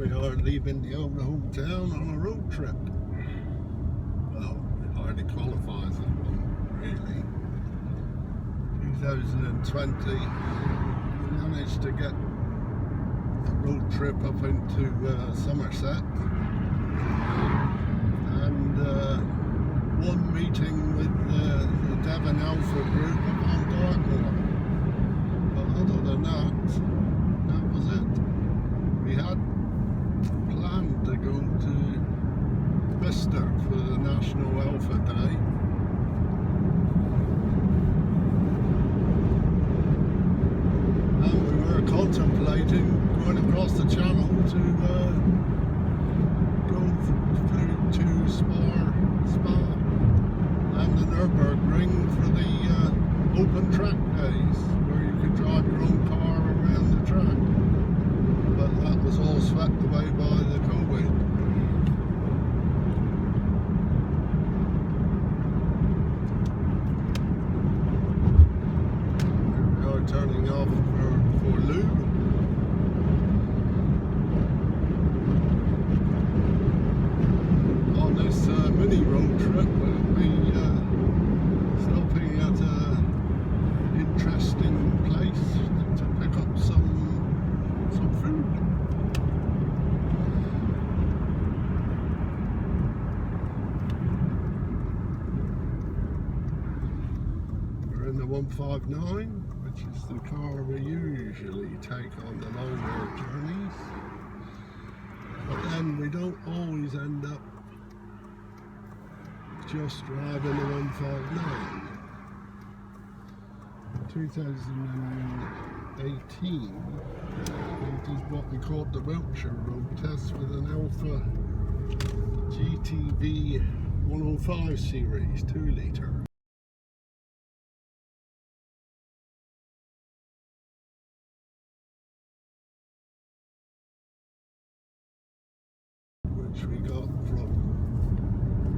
we are leaving the old hometown on a road trip. Well, it hardly qualifies as one, really. 2020, we managed to get a road trip up into Somerset, and one meeting with the Devon Alpha group up on Dartmoor. But other than that was it. We had planned to go to Bicester for the National Alpha Day. And we were contemplating going across the channel to go through to Spa and the Nürburgring for the open track days, where you could drive your own car around the track. But that was all swept away by the COVID. Here we are turning off for Lou. On this mini road trip, we'll be stopping at an interesting place to pick up some food. We're in the 159, which is the car we usually take on the longer journeys. But then we don't always end up just driving the 159. 2018, we did what we called the Wiltshire road test with an Alpha GTV 105 series 2 litre. Which we got from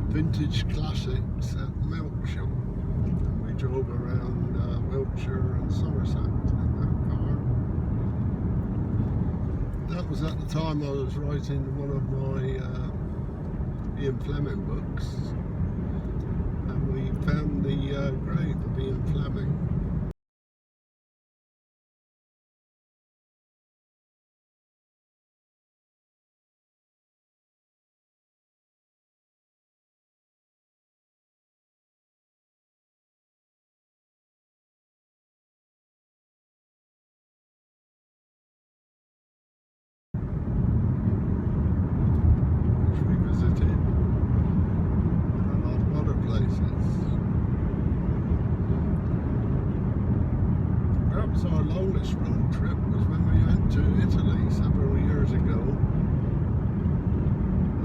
Vintage Classics at Melksham. And we drove around Wiltshire and Somerset in that car. That was at the time I was writing one of my Ian Fleming books, and we found the grave of Ian Fleming. Perhaps our longest road trip was when we went to Italy several years ago,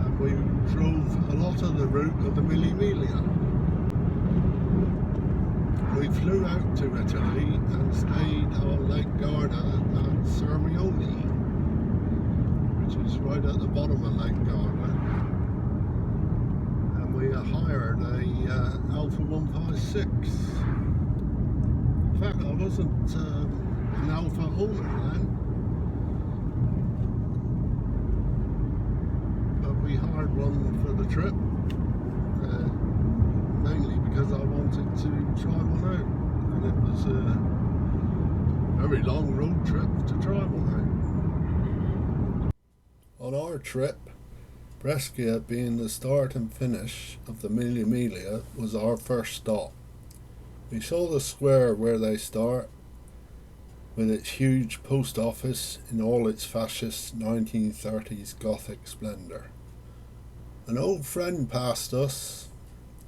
and we drove a lot of the route of the Mille Miglia. We flew out to Italy and stayed on Lake Garda and Sermione, which is right at the bottom of Lake Garda, and we hired a Alpha 156. In fact, I wasn't an Alpha owner then, but we hired one for the trip, mainly because I wanted to try one out, and it was a very long road trip to try one out. On our trip, Brescia being the start and finish of the Mille Miglia was our first stop. We saw the square where they start, with its huge post office in all its fascist 1930s Gothic splendour. An old friend passed us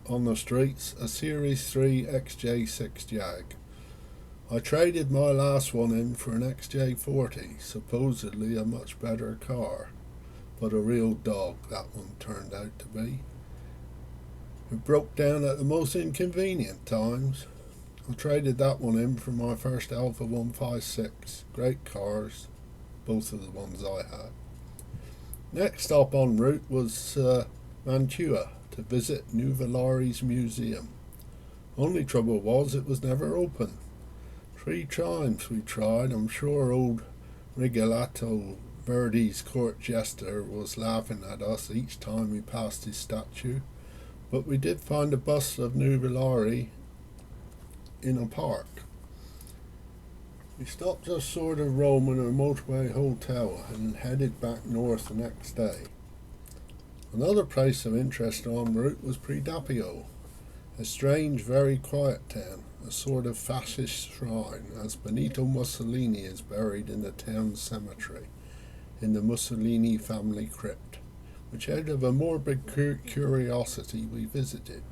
on the streets, a Series 3 XJ6 Jag. I traded my last one in for an XJ40, supposedly a much better car, but a real dog that one turned out to be. It broke down at the most inconvenient times. I traded that one in for my first Alpha 156. Great cars, both of the ones I had. Next stop en route was Mantua to visit Nuvolari's museum. Only trouble was it was never open. 3 times we tried. I'm sure old Rigoletto Birdie's court jester was laughing at us each time we passed his statue, but we did find a bust of Nuvolari in a park. We stopped just short of Rome in a motorway hotel and headed back north the next day. Another place of interest en route was Predapio, a strange, very quiet town, a sort of fascist shrine, as Benito Mussolini is buried in the town cemetery, in the Mussolini family crypt, which out of a morbid curiosity we visited.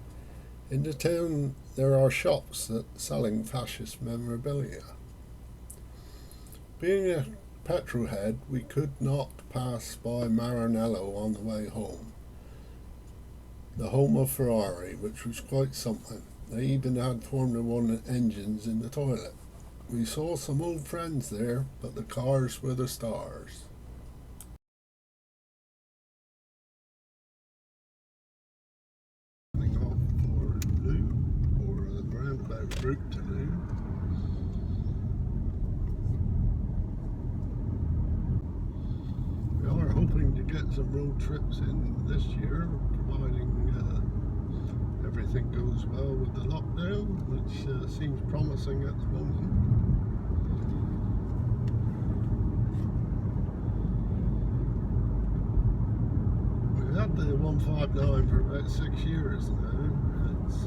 In the town there are shops selling fascist memorabilia. Being a petrolhead, we could not pass by Maranello on the way home, the home of Ferrari, which was quite something. They even had Formula One engines in the toilet. We saw some old friends there, but the cars were the stars. Heading off for Lou, or a roundabout route to Lou. We are hoping to get some road trips in this year, providing everything goes well with the lockdown, which seems promising at the moment. We've had the 159 for about 6 years now. It's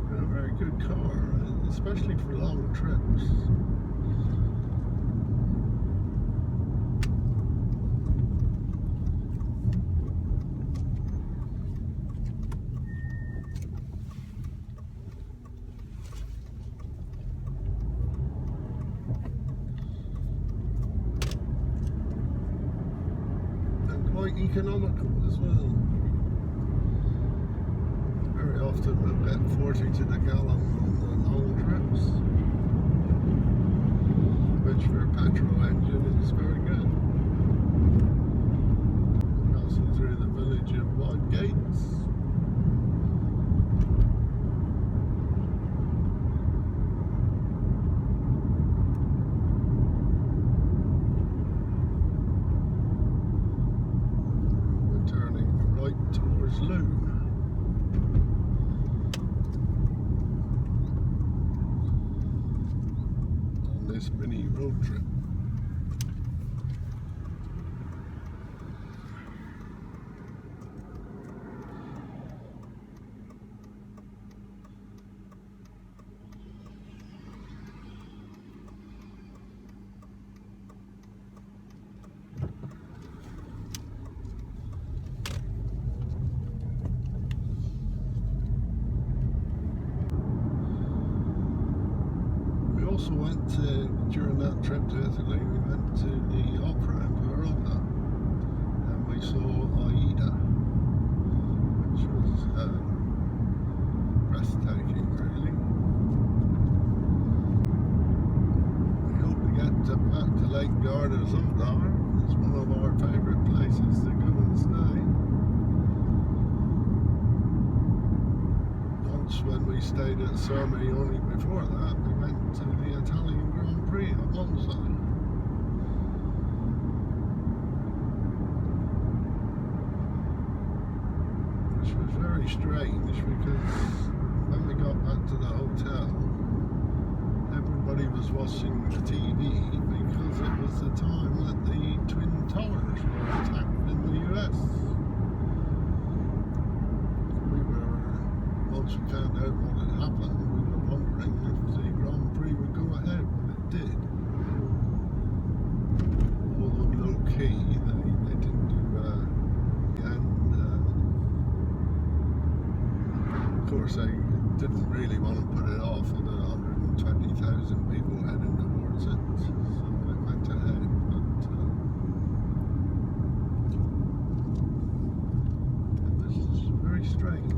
been a very good car, especially for long trips. Quite economical as well. Very often we'll get 40 to the gallon on the long trips, which for a petrol engine is very good. Passing through the village of Wide Gates. Towards Lou. On this mini road trip. Also went during that trip to Italy, we went to the opera in Verona and we saw Aida, which was breathtaking really. We hope to get back to Lake Garda sometime. It's one of our favourite places to go and stay. When we stayed at Sermi only before that, we went to the Italian Grand Prix at Monza. Which was very strange because when we got back to the hotel, everybody was watching the TV because it was the time that the Twin Towers were attacked in the US. Once we found out what had happened, we were wondering if the Grand Prix would go ahead, but it did. Although low key, they didn't do and of course they didn't really want to put it off with 120,000 people heading towards it, so it went ahead. But it was very strange.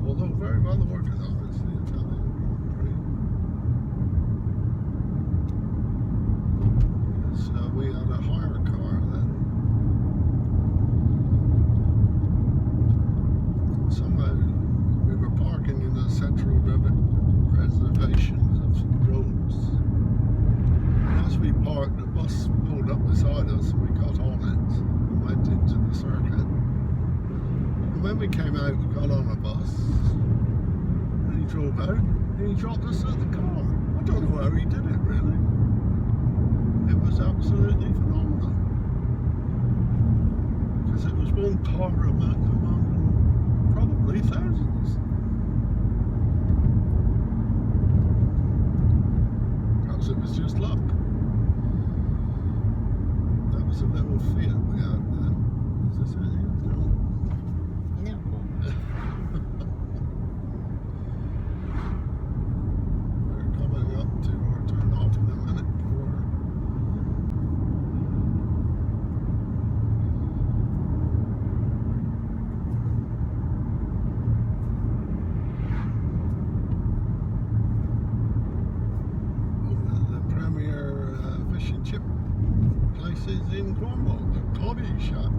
Although very well organised, the Italian Grand Prix. So we had a hire car then. Somehow we were parking in the central reservations of some roads. And as we parked, the bus then we came out, we got on a bus, and he drove out, and he dropped us at the car. I don't know how he did it, really. It was absolutely phenomenal. Because it was one car among probably thousands. Perhaps it was just luck. That was a little Fiat we had then. Is this it here? No. We're coming up to our turn off in a minute for the premier fish and chip places in Cornwall, the Coddy Shack,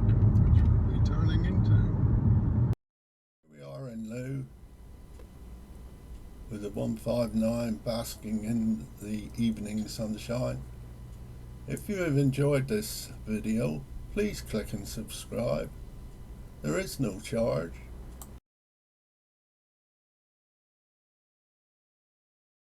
which we'll be turning into. We are in Lou with a 159 basking in the evening sunshine. If you have enjoyed this video, please click and subscribe. There is no charge.